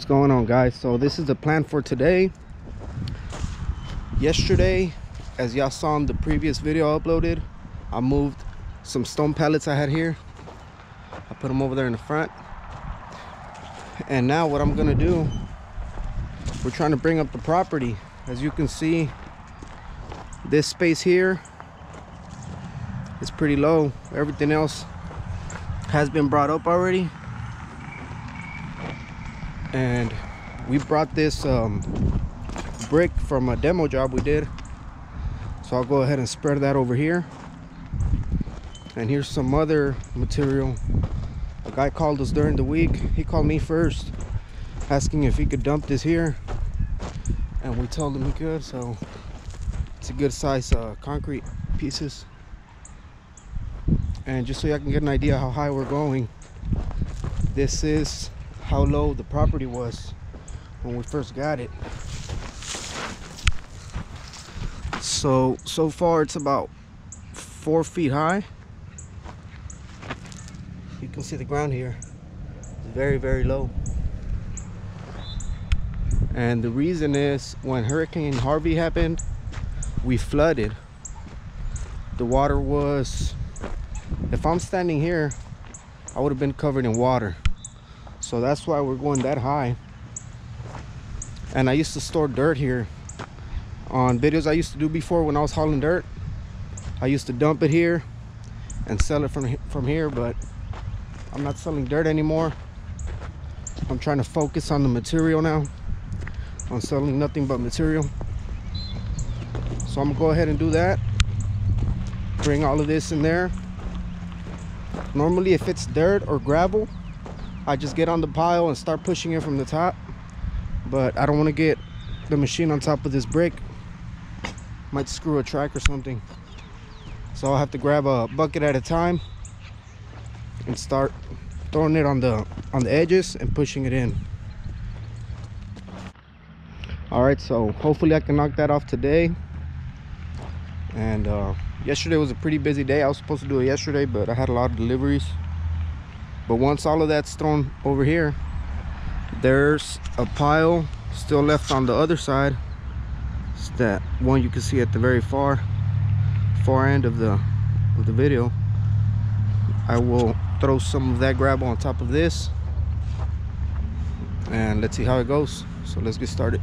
going on, guys? So this is the plan for today. Yesterday, as y'all saw in the previous video I uploaded, I moved some stone pallets I had here. I put them over there in the front, and now what I'm gonna do, we're trying to bring up the property. As you can see, this space here is pretty low. Everything else has been brought up already, and we brought this brick from a demo job we did, so I'll go ahead and spread that over here. And here's some other material. A guy called us during the week. He called me first asking if he could dump this here, and we told him he could. So it's a good size concrete pieces. And just so y'all can get an idea how high we're going, this is how low the property was when we first got it. So far it's about 4 feet high. You can see the ground here. It's very low. And the reason is, when Hurricane Harvey happened, we flooded. The water was, if I'm standing here, I would have been covered in water. So that's why we're going that high. And I used to store dirt here. On videos I used to do before, when I was hauling dirt, I used to dump it here and sell it from here, but I'm not selling dirt anymore. I'm trying to focus on the material now, on selling nothing but material. So I'm gonna go ahead and do that, bring all of this in there. Normally if it's dirt or gravel, I just get on the pile and start pushing it from the top, but I don't want to get the machine on top of this brick. Might screw a track or something, so I'll have to grab a bucket at a time and start throwing it on the edges and pushing it in. All right, so hopefully I can knock that off today. And yesterday was a pretty busy day. I was supposed to do it yesterday, but I had a lot of deliveries. But once all of that's thrown over here, there's a pile still left on the other side. It's that one you can see at the very far end of the video. I will throw some of that gravel on top of this, and let's see how it goes. So let's get started.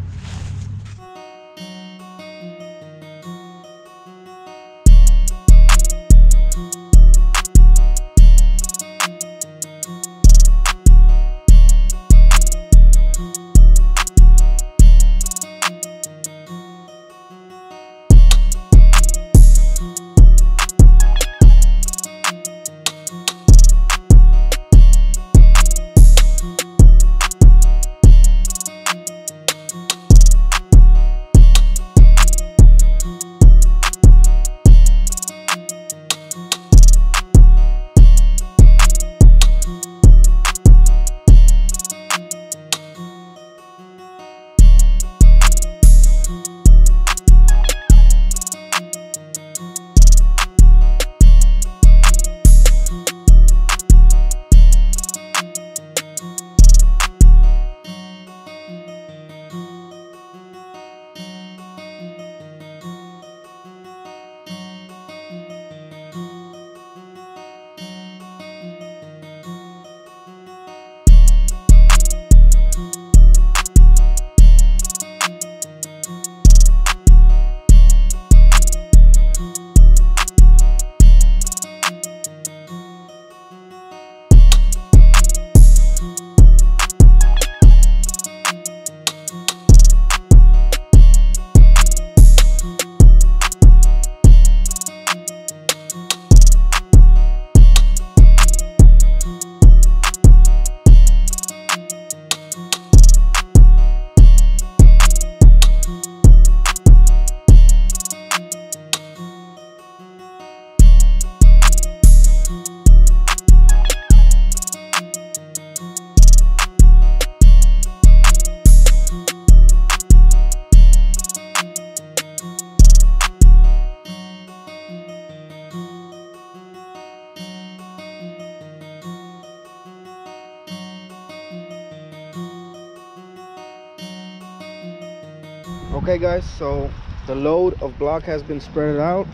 Okay guys, so the load of block has been spread out.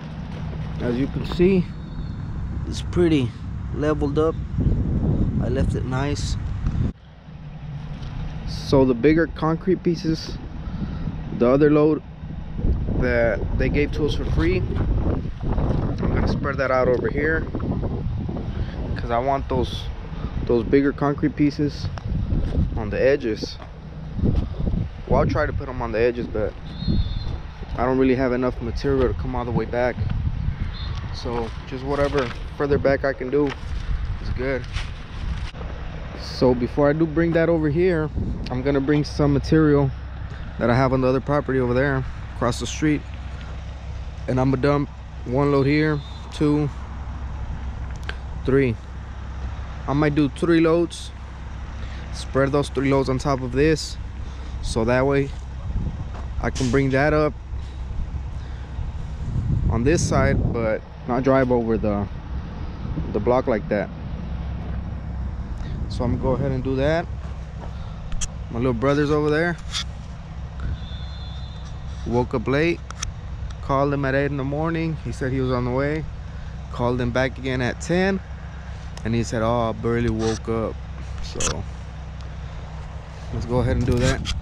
As you can see, it's pretty leveled up. I left it nice. So the bigger concrete pieces, the other load that they gave to us for free, I'm gonna spread that out over here because I want those bigger concrete pieces on the edges. Well, I'll try to put them on the edges, but I don't really have enough material to come all the way back. So just whatever further back I can do is good. So before I do bring that over here, I'm gonna bring some material that I have on the other property over there across the street, and I'm gonna dump one load here, 2, 3. I might do 3 loads, spread those 3 loads on top of this, so that way I can bring that up on this side but not drive over the block like that. So I'm gonna go ahead and do that. My little brother's over there. Woke up late, called him at 8 in the morning. He said he was on the way. Called him back again at 10, and he said, oh, I barely woke up. So let's go ahead and do that.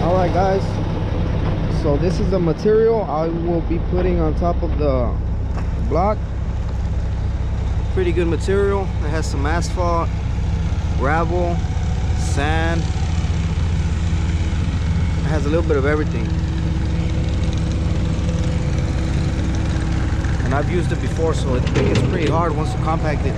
Alright guys, so this is the material I will be putting on top of the block. Pretty good material. It has some asphalt, gravel, sand. It has a little bit of everything. And I've used it before, so it's pretty hard once you compact it.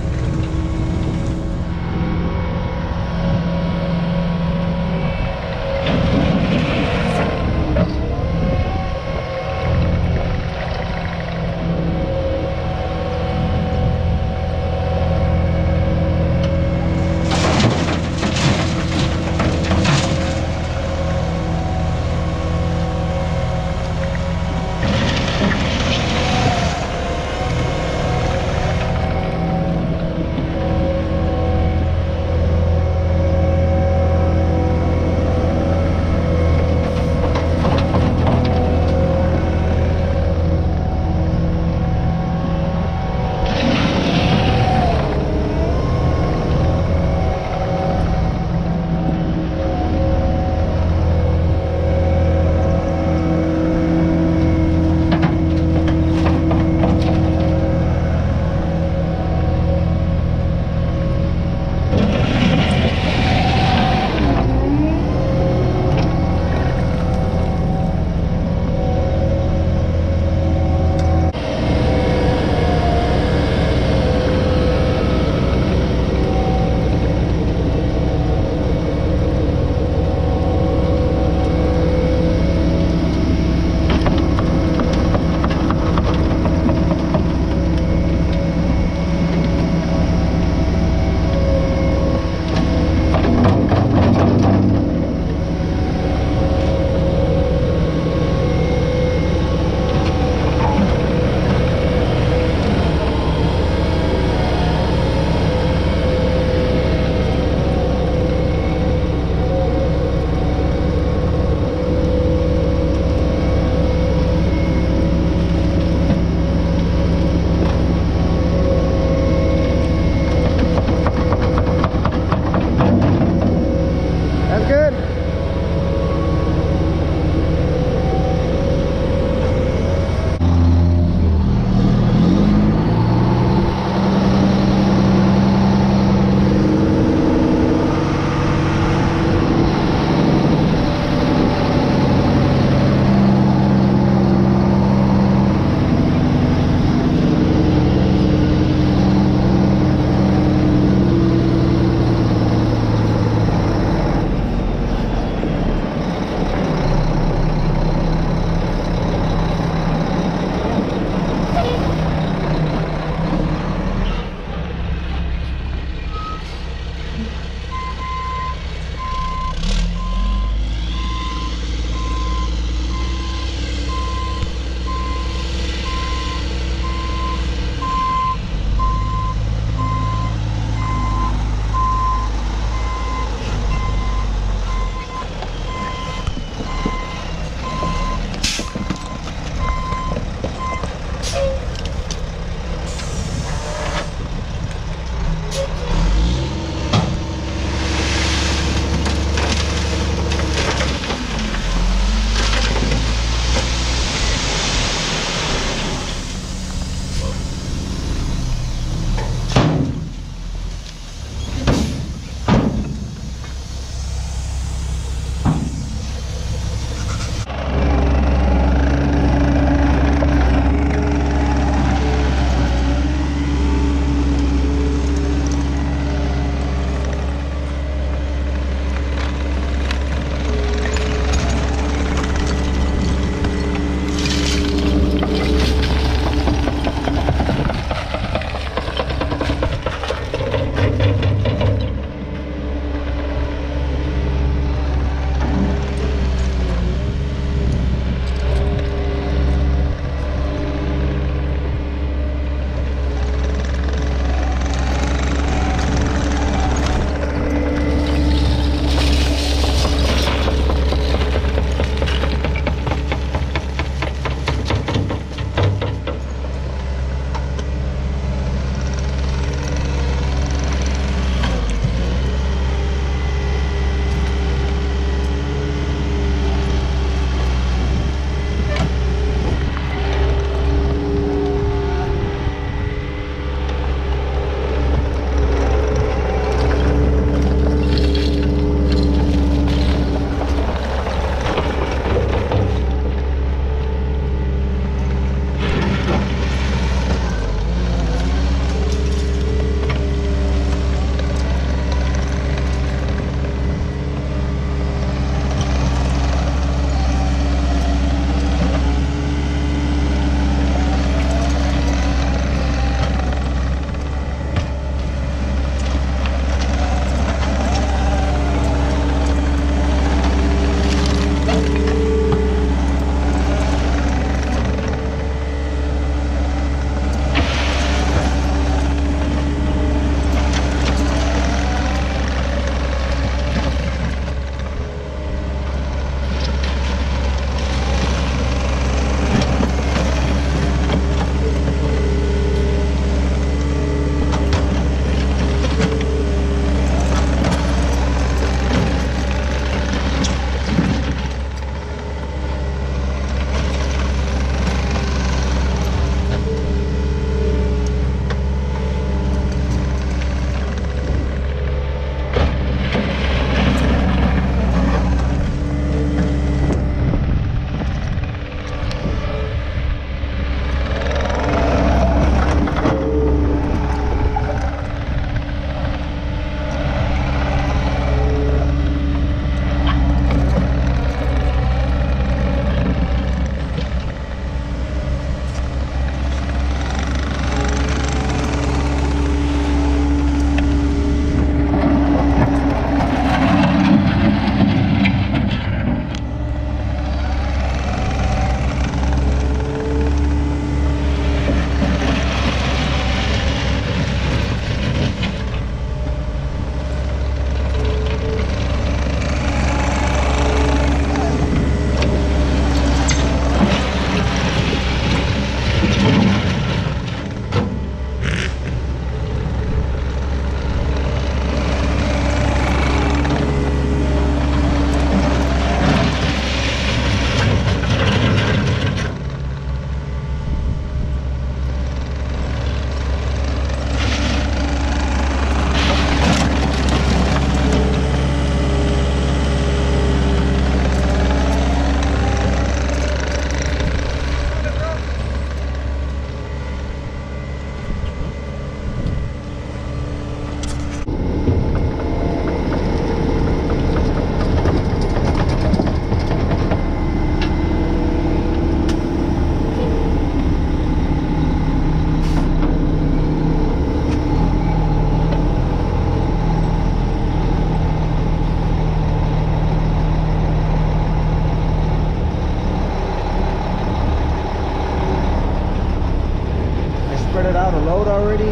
out a load already.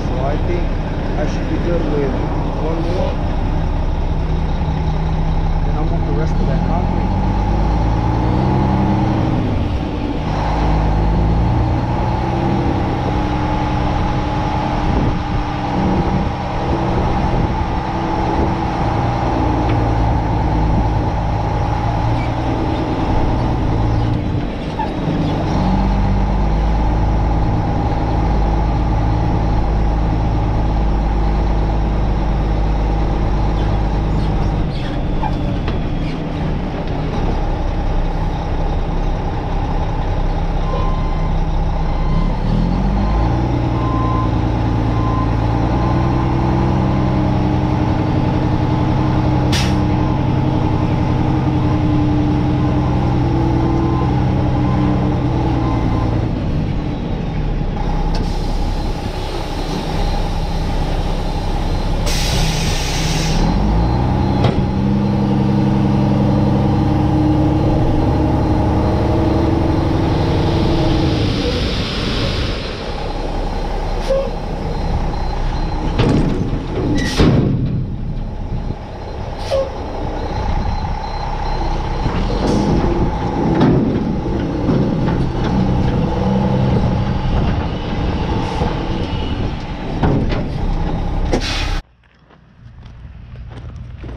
So I think I should be good with one more. Then I'll move the rest of that concrete.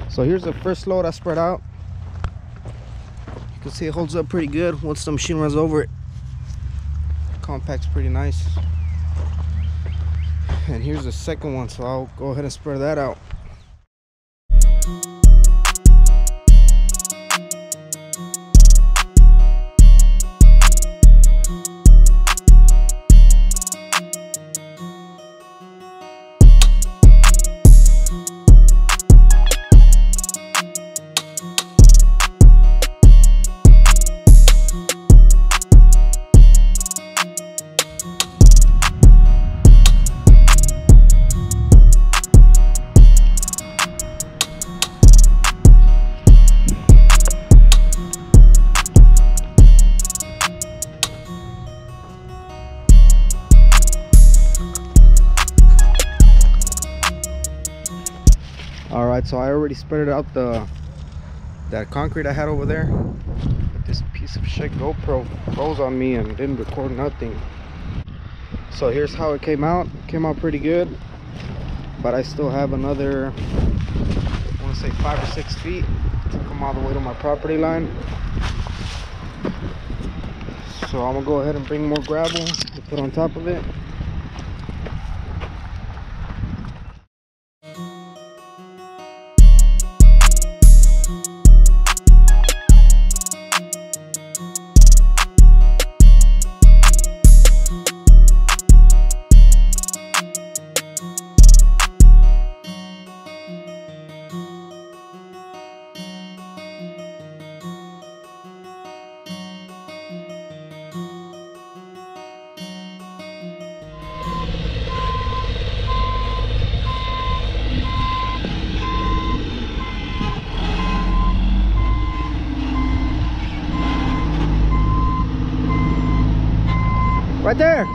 So here's the first load I spread out. You can see it holds up pretty good once the machine runs over it. Compact's pretty nice. And here's the second one, so I'll go ahead and spread that out. All right, so I already spread out that concrete I had over there. But this piece of shit GoPro froze on me and didn't record nothing. So here's how it came out. It came out pretty good, but I still have another, I want to say 5 or 6 feet to come all the way to my property line. So I'm gonna go ahead and bring more gravel to put on top of it. Right there.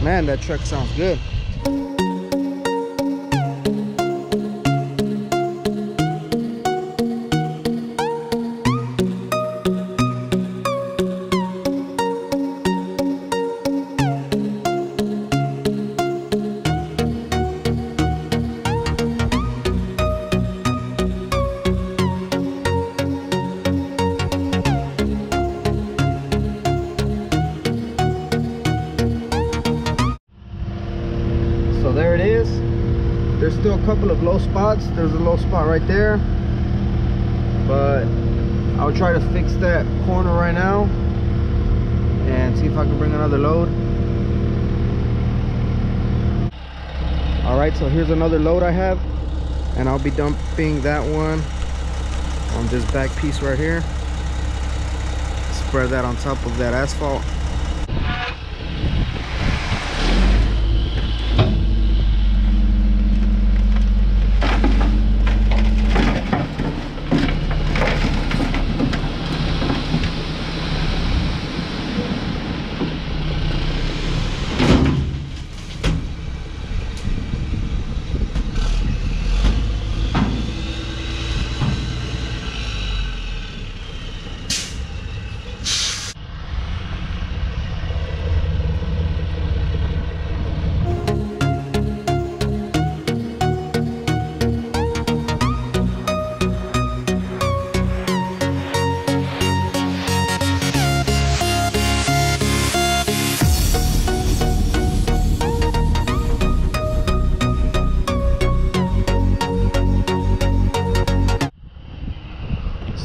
Man, that truck sounds good. there it is. There's still a couple of low spots. There's a low spot right there, but I'll try to fix that corner right now and see if I can bring another load. All right, so here's another load I have, and I'll be dumping that one on this back piece right here. Spread that on top of that asphalt.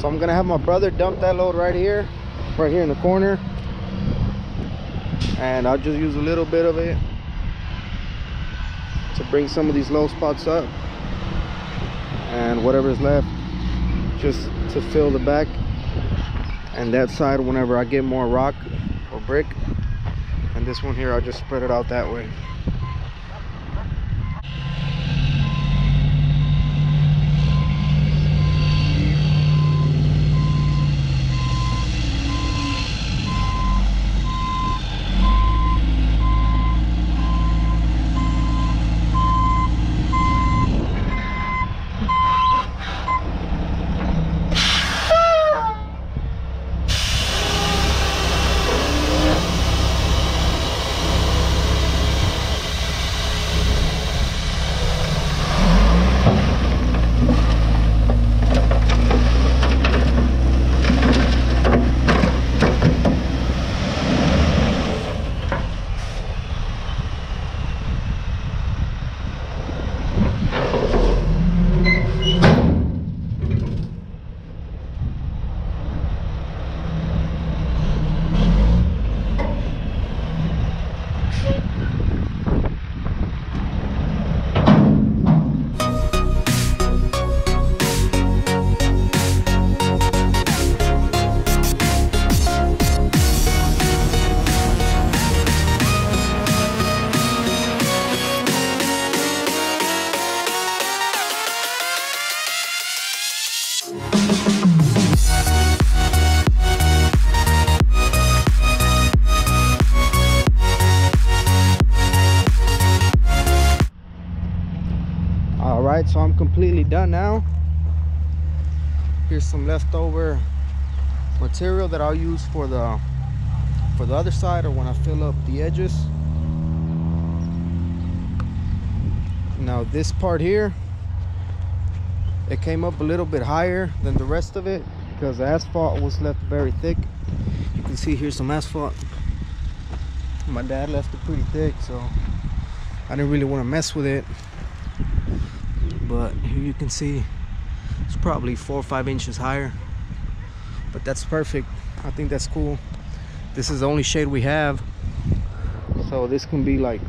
So I'm gonna have my brother dump that load right here in the corner, and I'll just use a little bit of it to bring some of these low spots up, and whatever's left just to fill the back and that side whenever I get more rock or brick, and this one here I'll just spread it out that way. Alright, so I'm completely done now. Here's some leftover material that I'll use for the other side, or when I fill up the edges. Now this part here, it came up a little bit higher than the rest of it because the asphalt was left very thick. You can see here's some asphalt. My dad left it pretty thick, so I didn't really want to mess with it. But here you can see it's probably 4 or 5 inches higher, but that's perfect. I think that's cool. This is the only shade we have, so this can be like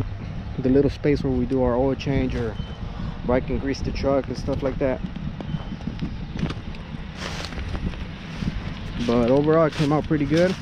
the little space where we do our oil change, or where I can grease the truck and stuff like that. But overall it came out pretty good.